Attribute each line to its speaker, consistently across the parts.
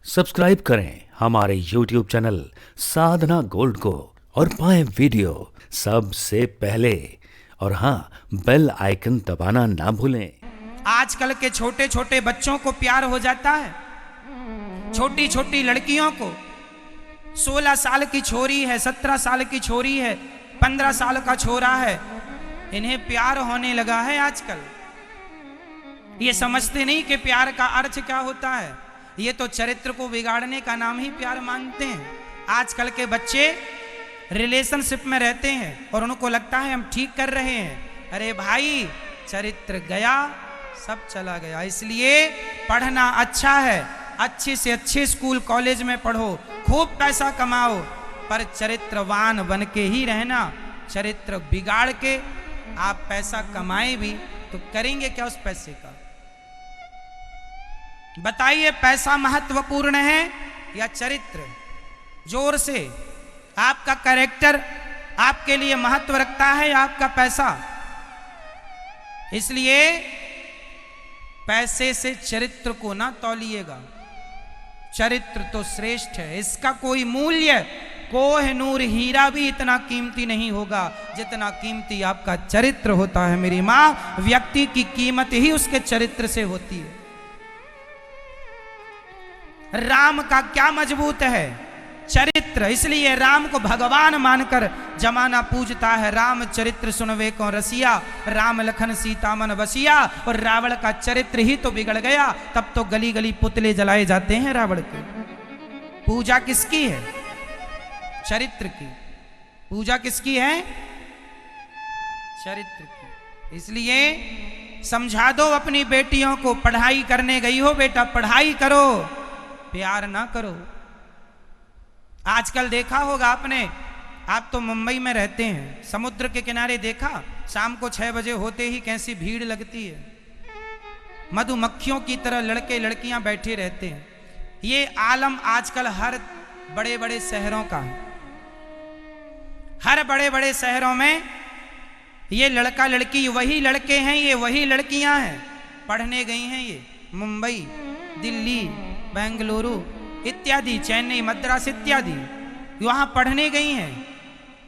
Speaker 1: Subscribe करें हमारे YouTube channel साधना gold को और पाएं वीडियो सबसे पहले। और हाँ, बेल आइकन दबाना ना भूलें।
Speaker 2: आजकल के छोटे छोटे बच्चों को प्यार हो जाता है, छोटी छोटी लड़कियों को। 16 साल की छोरी है, 17 साल की छोरी है, 15 साल का छोरा है, इन्हें प्यार होने लगा है आजकल। ये समझते नहीं कि प्यार का अर्थ क्या होता है। ये तो चरित्र को बिगाड़ने का नाम ही प्यार मानते हैं। आजकल के बच्चे रिलेशनशिप में रहते हैं और उनको लगता है हम ठीक कर रहे हैं। अरे भाई, चरित्र गया, सब चला गया। इसलिए पढ़ना अच्छा है, अच्छे से अच्छे स्कूल कॉलेज में पढ़ो, खूब पैसा कमाओ, पर चरित्रवान बन के ही रहना। चरित्र बिगाड़ के आप पैसा कमाए भी तो करेंगे क्या उस पैसे का? बताइए, पैसा महत्वपूर्ण है या चरित्र? जोर से। आपका कैरेक्टर आपके लिए महत्व रखता है या आपका पैसा? इसलिए पैसे से चरित्र को ना तौलिएगा। चरित्र तो श्रेष्ठ है, इसका कोई मूल्य कोह-ए-नूर हीरा भी इतना कीमती नहीं होगा जितना कीमती आपका चरित्र होता है मेरी मां। व्यक्ति की कीमत ही उसके चरित्र से होती है। राम का क्या मजबूत है? चरित्र। इसलिए राम को भगवान मानकर जमाना पूजता है। राम चरित्र सुनवे को रसिया, राम लखन सीता मन बसिया। और रावण का चरित्र ही तो बिगड़ गया, तब तो गली गली पुतले जलाए जाते हैं रावण के। पूजा किसकी है? चरित्र की। पूजा किसकी है? चरित्र की। इसलिए समझा दो अपनी बेटियों को, पढ़ाई करने गई हो बेटा, पढ़ाई करो, प्यार ना करो। आजकल देखा होगा आपने, आप तो मुंबई में रहते हैं, समुद्र के किनारे देखा शाम को 6 बजे होते ही कैसी भीड़ लगती है। मधुमक्खियों की तरह लड़के लड़कियां बैठे रहते हैं। ये आलम आजकल हर बड़े बड़े शहरों का है। हर बड़े बड़े शहरों में ये लड़का लड़की वही लड़के हैं, ये वही लड़कियां हैं। पढ़ने गई हैं ये मुंबई, दिल्ली, बेंगलुरु इत्यादि, चेन्नई, मद्रास इत्यादि, वहाँ पढ़ने गई हैं।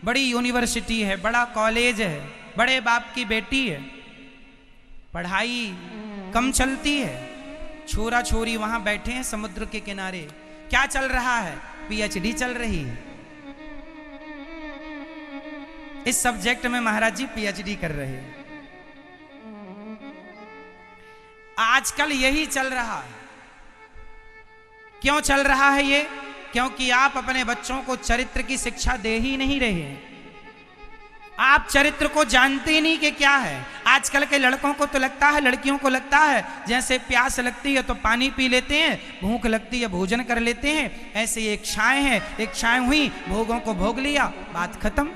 Speaker 2: बड़ी यूनिवर्सिटी है, बड़ा कॉलेज है, बड़े बाप की बेटी है, पढ़ाई कम चलती है। छोरा छोरी वहाँ बैठे हैं समुद्र के किनारे। क्या चल रहा है? पीएचडी चल रही है। इस सब्जेक्ट में महाराज जी पीएचडी कर रहे हैं। आजकल यही चल रहा है। क्यों चल रहा है ये? क्योंकि आप अपने बच्चों को चरित्र की शिक्षा दे ही नहीं रहे हैं। आप चरित्र को जानते ही नहीं कि क्या है। आजकल के लड़कों को तो लगता है, लड़कियों को लगता है जैसे प्यास लगती है तो पानी पी लेते हैं, भूख लगती है भोजन कर लेते हैं। ऐसे एक इच्छाएं हैं, इच्छाएं हुई, भोगों को भोग लिया, बात खत्म।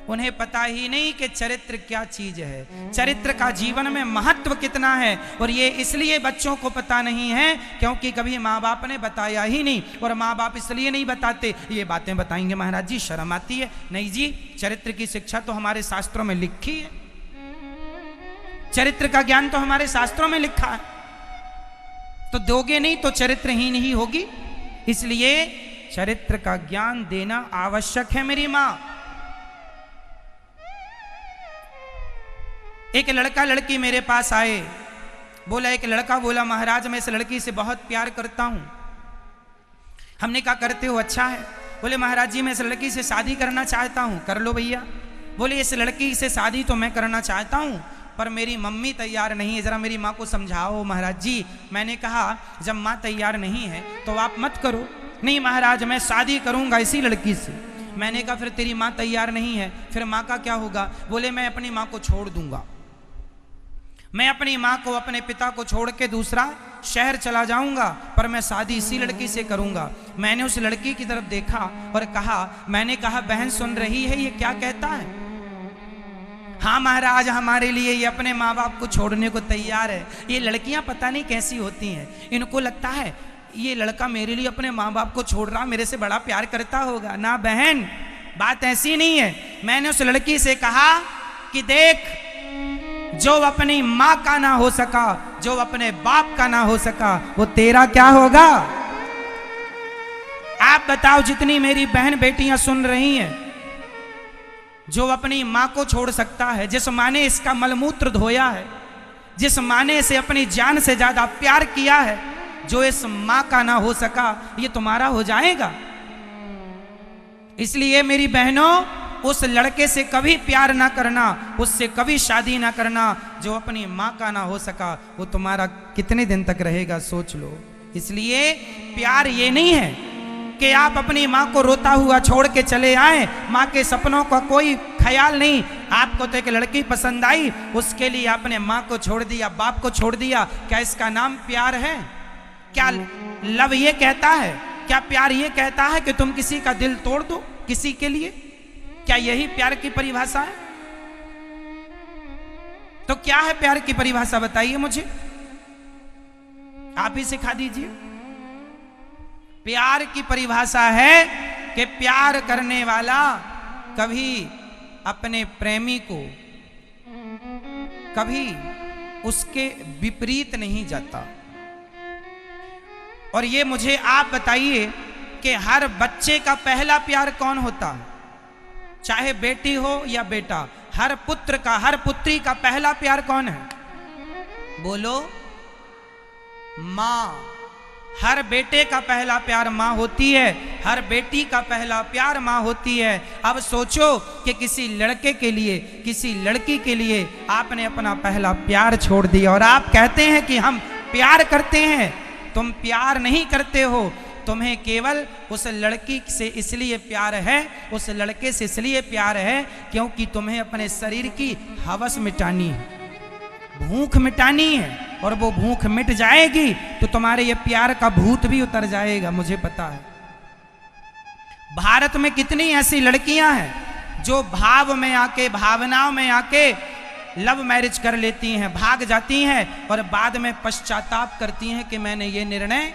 Speaker 2: उन्हें पता ही नहीं कि चरित्र क्या चीज है, चरित्र का जीवन में महत्व कितना है। और ये इसलिए बच्चों को पता नहीं है क्योंकि कभी माँ बाप ने बताया ही नहीं। और माँ बाप इसलिए नहीं बताते, ये बातें बताएंगे महाराज जी शर्म आती है। नहीं जी, चरित्र की शिक्षा तो हमारे शास्त्रों में लिखी है। चरित्र का ज्ञान तो हमारे शास्त्रों में लिखा है। तो दोगे नहीं तो चरित्रहीन ही होगी। इसलिए चरित्र का ज्ञान देना आवश्यक है मेरी माँ। एक लड़का लड़की मेरे पास आए, बोला, एक लड़का बोला महाराज मैं इस लड़की से बहुत प्यार करता हूं। हमने कहा करते हो, अच्छा है। बोले महाराज जी मैं इस लड़की से शादी करना चाहता हूं। कर लो भैया। बोले इस लड़की से शादी तो मैं करना चाहता हूं पर मेरी मम्मी तैयार नहीं है, जरा मेरी माँ को समझाओ महाराज जी। मैंने कहा जब माँ तैयार नहीं है तो आप मत करो। नहीं महाराज मैं शादी करूंगा इसी लड़की से। मैंने कहा फिर तेरी माँ तैयार नहीं है, फिर माँ का क्या होगा? बोले मैं अपनी माँ को छोड़ दूंगा, मैं अपनी माँ को, अपने पिता को छोड़ के दूसरा शहर चला जाऊंगा, पर मैं शादी इसी लड़की से करूंगा। मैंने उस लड़की की तरफ देखा और कहा, मैंने कहा बहन सुन रही है ये क्या कहता है? हाँ महाराज हमारे लिए ये अपने माँ बाप को छोड़ने को तैयार है। ये लड़कियां पता नहीं कैसी होती हैं, इनको लगता है ये लड़का मेरे लिए अपने माँ बाप को छोड़ रहा, मेरे से बड़ा प्यार करता होगा। ना बहन, बात ऐसी नहीं है। मैंने उस लड़की से कहा कि देख, जो अपनी माँ का ना हो सका, जो अपने बाप का ना हो सका, वो तेरा क्या होगा? आप बताओ, जितनी मेरी बहन बेटियां सुन रही हैं, जो अपनी माँ को छोड़ सकता है, जिस माँ ने इसका मलमूत्र धोया है, जिस माँ ने इसे अपनी जान से ज्यादा प्यार किया है, जो इस माँ का ना हो सका, ये तुम्हारा हो जाएगा। इसलिए मेरी बहनों, उस लड़के से कभी प्यार ना करना, उससे कभी शादी ना करना जो अपनी माँ का ना हो सका। वो तुम्हारा कितने दिन तक रहेगा, सोच लो। इसलिए प्यार ये नहीं है कि आप अपनी माँ को रोता हुआ छोड़ के चले आए, माँ के सपनों का कोई ख्याल नहीं। आपको तो एक लड़की पसंद आई, उसके लिए आपने माँ को छोड़ दिया, बाप को छोड़ दिया। क्या इसका नाम प्यार है? क्या लव ये कहता है? क्या प्यार ये कहता है कि तुम किसी का दिल तोड़ दो किसी के लिए? क्या यही प्यार की परिभाषा है? तो क्या है प्यार की परिभाषा, बताइए मुझे, आप ही सिखा दीजिए। प्यार की परिभाषा है कि प्यार करने वाला कभी अपने प्रेमी को कभी उसके विपरीत नहीं जाता। और ये मुझे आप बताइए कि हर बच्चे का पहला प्यार कौन होता है? चाहे बेटी हो या बेटा, हर पुत्र का, हर पुत्री का पहला प्यार कौन है? बोलो, मां। हर बेटे का पहला प्यार मां होती है, हर बेटी का पहला प्यार मां होती है। अब सोचो कि किसी लड़के के लिए, किसी लड़की के लिए आपने अपना पहला प्यार छोड़ दिया और आप कहते हैं कि हम प्यार करते हैं। तुम प्यार नहीं करते हो, तुम्हें केवल उस लड़की से इसलिए प्यार है, उस लड़के से इसलिए प्यार है क्योंकि तुम्हें अपने शरीर की हवस मिटानी है, भूख मिटानी है। और वो भूख मिट जाएगी तो तुम्हारे ये प्यार का भूत भी उतर जाएगा, मुझे पता है। भारत में कितनी ऐसी लड़कियां हैं जो भाव में आके, भावनाओं में आके लव मैरिज कर लेती हैं, भाग जाती हैं और बाद में पश्चाताप करती हैं कि मैंने ये निर्णय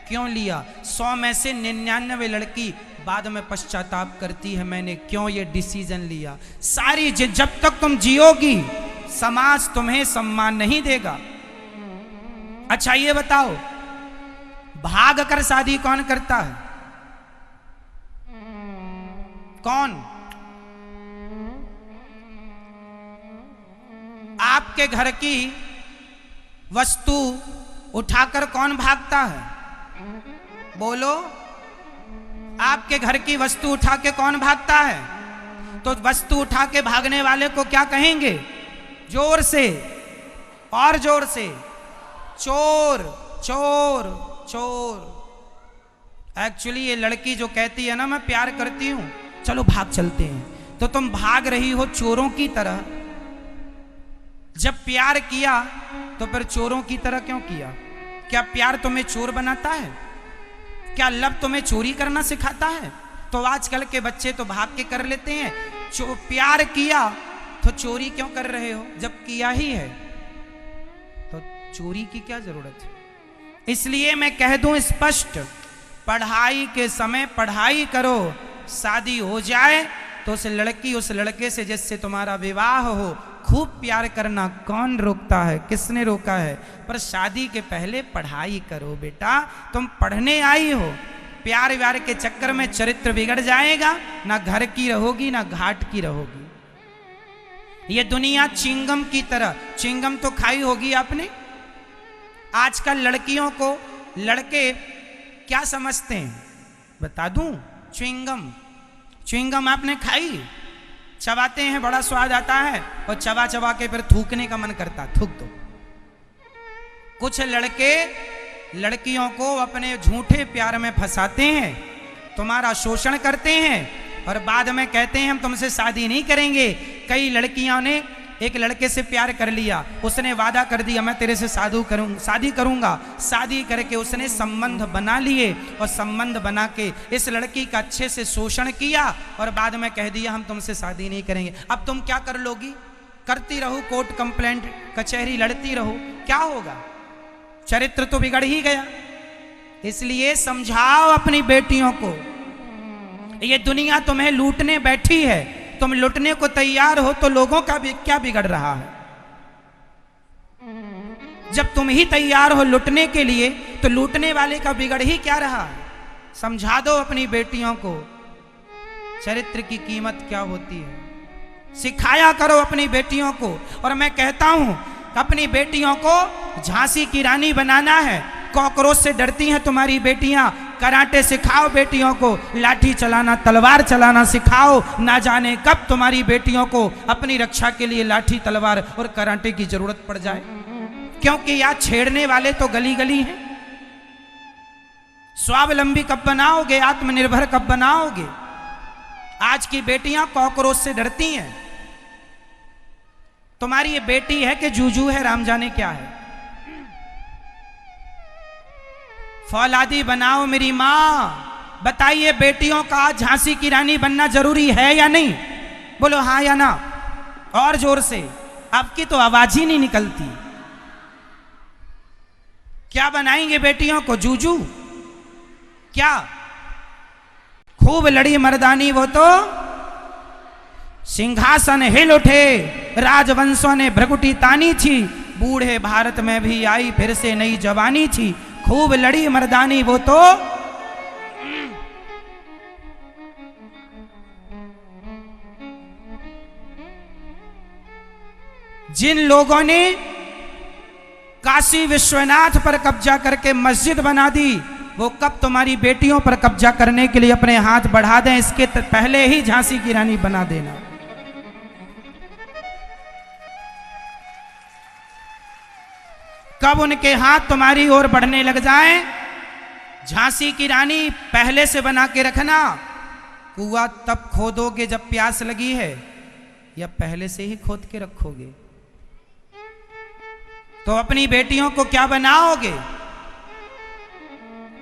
Speaker 2: क्यों लिया। 100 में से 99 लड़की बाद में पश्चाताप करती है, मैंने क्यों ये डिसीजन लिया। सारी जब तक तुम जियोगी समाज तुम्हें सम्मान नहीं देगा। अच्छा ये बताओ, भाग कर शादी कौन करता है? कौन? आपके घर की वस्तु उठाकर कौन भागता है? बोलो, आपके घर की वस्तु उठा के कौन भागता है? तो वस्तु उठा के भागने वाले को क्या कहेंगे? जोर से और जोर से, चोर चोर चोर। एक्चुअली ये लड़की जो कहती है ना मैं प्यार करती हूं, चलो भाग चलते हैं, तो तुम भाग रही हो चोरों की तरह। जब प्यार किया तो फिर चोरों की तरह क्यों किया? क्या प्यार तुम्हें चोर बनाता है? क्या लव तुम्हें चोरी करना सिखाता है? तो आजकल के बच्चे तो भाग के कर लेते हैं। प्यार किया तो चोरी क्यों कर रहे हो? जब किया ही है तो चोरी की क्या जरूरत है? इसलिए मैं कह दूं स्पष्ट, पढ़ाई के समय पढ़ाई करो, शादी हो जाए तो उस लड़की उस लड़के से जिससे तुम्हारा विवाह हो खूब प्यार करना कौन रोकता है? किसने रोका है? पर शादी के पहले पढ़ाई करो बेटा। तुम पढ़ने आई हो, प्यार व्यार के चक्कर में चरित्र बिगड़ जाएगा, ना घर की रहोगी ना घाट की रहोगी। ये दुनिया चिंगम की तरह, चिंगम तो खाई होगी आपने। आजकल लड़कियों को लड़के क्या समझते हैं बता दूं? च्युइंगम, च्युइंगम आपने खाई? चबाते हैं, बड़ा स्वाद आता है और चबा चबा के फिर थूकने का मन करता, थूक दो। कुछ लड़के लड़कियों को अपने झूठे प्यार में फंसाते हैं, तुम्हारा शोषण करते हैं और बाद में कहते हैं हम तुमसे शादी नहीं करेंगे। कई लड़कियों ने एक लड़के से प्यार कर लिया, उसने वादा कर दिया मैं तेरे से शादी करूंगा। शादी करके उसने संबंध बना लिए और संबंध बना के इस लड़की का अच्छे से शोषण किया और बाद में कह दिया हम तुमसे शादी नहीं करेंगे। अब तुम क्या कर लोगी? करती रहो, कोर्ट कंप्लेंट कचहरी लड़ती रहो, क्या होगा? चरित्र तो बिगड़ ही गया। इसलिए समझाओ अपनी बेटियों को, ये दुनिया तुम्हें लूटने बैठी है, तुम लुटने को तैयार हो तो लोगों का भी क्या बिगड़ रहा है? जब तुम ही तैयार हो लुटने के लिए तो लूटने वाले का बिगड़ ही क्या रहा है? समझा दो अपनी बेटियों को चरित्र की कीमत क्या होती है, सिखाया करो अपनी बेटियों को। और मैं कहता हूं अपनी बेटियों को झांसी की रानी बनाना है। कॉकरोच से डरती हैं तुम्हारी बेटियां, कराटे सिखाओ बेटियों को, लाठी चलाना तलवार चलाना सिखाओ। ना जाने कब तुम्हारी बेटियों को अपनी रक्षा के लिए लाठी तलवार और कराटे की जरूरत पड़ जाए, क्योंकि यहाँ छेड़ने वाले तो गली गली हैं। स्वावलंबी कब बनाओगे, आत्मनिर्भर कब बनाओगे? आज की बेटियां कॉकरोच से डरती हैं। तुम्हारी ये बेटी है कि जूजू है, राम जाने क्या है। फौलादी बनाओ मेरी मां। बताइए बेटियों का झांसी की रानी बनना जरूरी है या नहीं? बोलो हाँ या ना, और जोर से। आपकी तो आवाज ही नहीं निकलती। क्या बनाएंगे बेटियों को? जूजू? क्या? खूब लड़ी मर्दानी वो तो सिंहासन हिल उठे, राजवंशों ने भ्रकुटी तानी थी, बूढ़े भारत में भी आई फिर से नई जवानी थी। खूब लड़ी मर्दानी वो तो जिन लोगों ने काशी विश्वनाथ पर कब्जा करके मस्जिद बना दी, वो कब तुम्हारी बेटियों पर कब्जा करने के लिए अपने हाथ बढ़ा दें, इसके पहले ही झांसी की रानी बना देना। कब उनके हाथ तुम्हारी ओर बढ़ने लग जाएं, झांसी की रानी पहले से बना के रखना। कुआं तब खोदोगे जब प्यास लगी है, या पहले से ही खोद के रखोगे? तो अपनी बेटियों को क्या बनाओगे?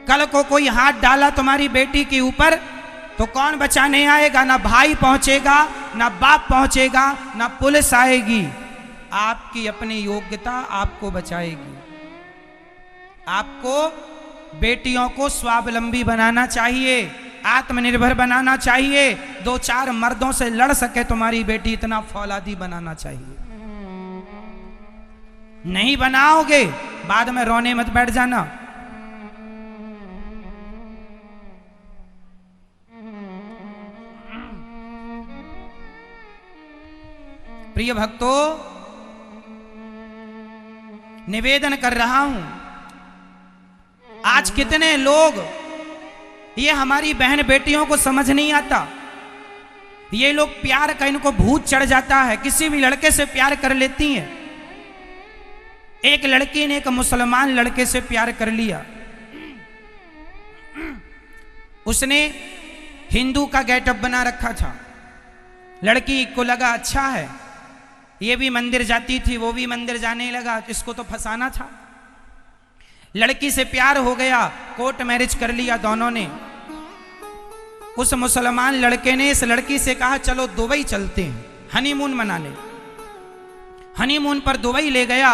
Speaker 2: कल को कोई हाथ डाला तुम्हारी बेटी के ऊपर तो कौन बचाने आएगा? ना भाई पहुंचेगा, ना बाप पहुंचेगा, ना पुलिस आएगी। आपकी अपनी योग्यता आपको बचाएगी। आपको बेटियों को स्वावलंबी बनाना चाहिए, आत्मनिर्भर बनाना चाहिए। 2-4 मर्दों से लड़ सके तुम्हारी बेटी, इतना फौलादी बनाना चाहिए। नहीं बनाओगे बाद में रोने मत बैठ जाना। प्रिय भक्तों, निवेदन कर रहा हूं, आज कितने लोग ये हमारी बहन बेटियों को समझ नहीं आता। ये लोग प्यार का इनको भूत चढ़ जाता है, किसी भी लड़के से प्यार कर लेती हैं। एक लड़की ने एक मुसलमान लड़के से प्यार कर लिया। उसने हिंदू का गेटअप बना रखा था। लड़की को लगा अच्छा है, ये भी मंदिर जाती थी, वो भी मंदिर जाने लगा, इसको तो फंसाना था। लड़की से प्यार हो गया, कोर्ट मैरिज कर लिया दोनों ने। उस मुसलमान लड़के ने इस लड़की से कहा चलो दुबई चलते हैं, हनीमून मनाने। हनीमून पर दुबई ले गया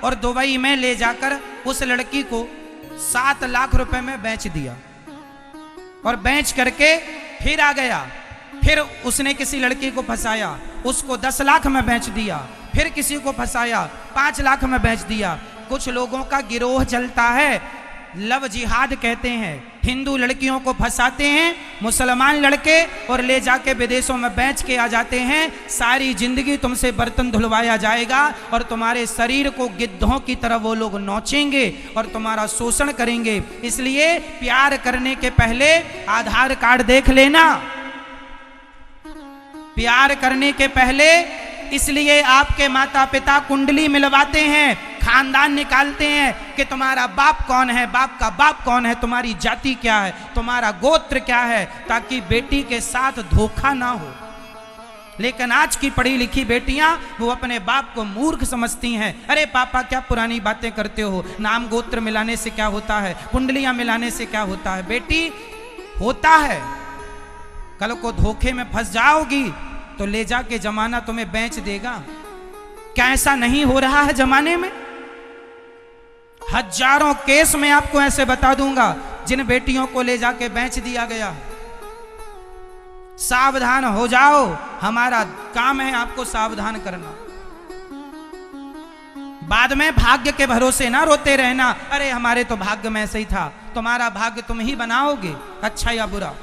Speaker 2: और दुबई में ले जाकर उस लड़की को 7 लाख रुपए में बेच दिया और बेच करके फिर आ गया। फिर उसने किसी लड़की को फंसाया, उसको 10 लाख में बेच दिया। फिर किसी को फंसाया, 5 लाख में बेच दिया। कुछ लोगों का गिरोह चलता है, लव जिहाद कहते हैं। हिंदू लड़कियों को फंसाते हैं मुसलमान लड़के और ले जाके विदेशों में बेच के आ जाते हैं। सारी जिंदगी तुमसे बर्तन धुलवाया जाएगा और तुम्हारे शरीर को गिद्धों की तरह वो लोग नोचेंगे और तुम्हारा शोषण करेंगे। इसलिए प्यार करने के पहले आधार कार्ड देख लेना। प्यार करने के पहले इसलिए आपके माता पिता कुंडली मिलवाते हैं, खानदान निकालते हैं कि तुम्हारा बाप कौन है, बाप का बाप कौन है, तुम्हारी जाति क्या है, तुम्हारा गोत्र क्या है, ताकि बेटी के साथ धोखा ना हो। लेकिन आज की पढ़ी लिखी बेटियां वो अपने बाप को मूर्ख समझती हैं। अरे पापा क्या पुरानी बातें करते हो, नाम गोत्र मिलाने से क्या होता है, कुंडलियां मिलाने से क्या होता है। बेटी होता है, कल को धोखे में फंस जाओगी तो ले जाके जमाना तुम्हें बेच देगा। क्या ऐसा नहीं हो रहा है जमाने में? हजारों केस में आपको ऐसे बता दूंगा जिन बेटियों को ले जाके बेच दिया गया। सावधान हो जाओ, हमारा काम है आपको सावधान करना। बाद में भाग्य के भरोसे ना रोते रहना, अरे हमारे तो भाग्य में ऐसे ही था, तुम्हारा भाग्य तुम ही बनाओगे, अच्छा या बुरा।